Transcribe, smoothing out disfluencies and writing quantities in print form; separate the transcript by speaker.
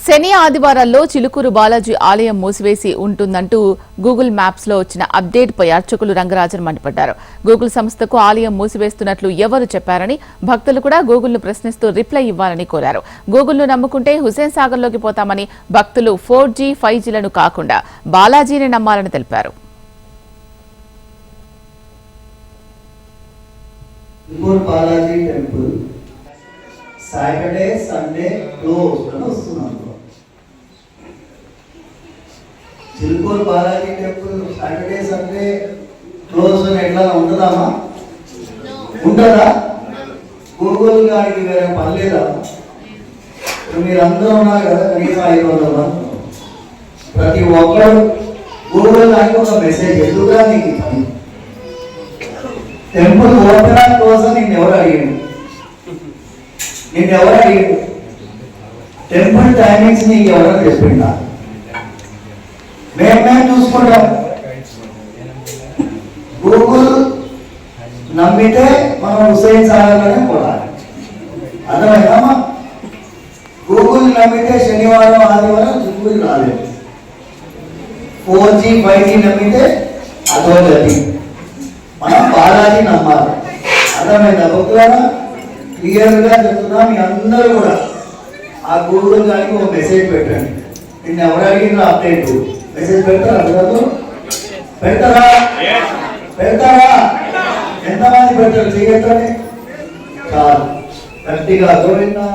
Speaker 1: శని ఆదివారాల్లో చిలుకూరు బాలాజీ ఆలయం మూసివేసి ఉంటుందంటూ Google maps లో వచ్చిన అప్డేట్ పై అర్చకులు రంగరాజన్ మండిపడ్డారు. గూగుల్ సంస్థకు ఆలయం మూసివేస్తున్నట్లు ఎవరు చెప్పారని, భక్తులు కూడా గూగుల్ ను ప్రశ్నిస్తూ రిప్లై ఇవ్వాలని కోరారు. గూగుల్ ను నమ్ముకుంటే హుసేన్ సాగర్ లోకి పోతామని, భక్తులు 4G, 5Gలను కాకుండా బాలాజీని నమ్మాలని తెలిపారు.
Speaker 2: సాటర్డే సండే క్లోజ్ అని వస్తున్నాం. Chilkur Balaji temple Saturday Sunday close అని ఎట్లా ఉంటుందమ్మా? ఉంటుందా? గూగుల్ గారికి వేరే పని లేదా? మీరు అందరూ ఉన్నారు కదా, కనీసం 500 మంది. ప్రతి ఒక్కరు గూగుల్ గారికి ఒక మెసేజ్ ఎదురుగా నీకు పని. టెంపుల్ ఓపెన్ కోసం నేను ఎవరు అడిగాను? ఎవరు అడిగారు? టెంపుల్ టైమింగ్స్ నీకు ఎవరో చెప్పిందా? మేము చూసుకుంటాం. గూగుల్ నమ్మితే మనం హుసేన్ సాగర్లోనే పోవాలి. అర్థమైందమ్మా? గూగుల్ నమ్మితే శనివారం ఆదివారం చిలుకూరు రాలేదు. 4G, 5G నమ్మితే అదో గతి. మనం బాలాజీ నమ్మాలి. అర్థమైందా భక్తులారా? క్లియర్గా చెప్తున్నా, మీ అందరూ కూడా ఆ గూగుల్ గారికి ఒక మెసేజ్ పెట్టండి. నిన్న ఎవరు అడిగినా అప్డేట్ మెసేజ్ పెడతారా? పెడతారా? పెడతారా? ఎంతమంది పెడతారు? చేయగలుగుతానే చాలు. గట్టిగా గోవిందా.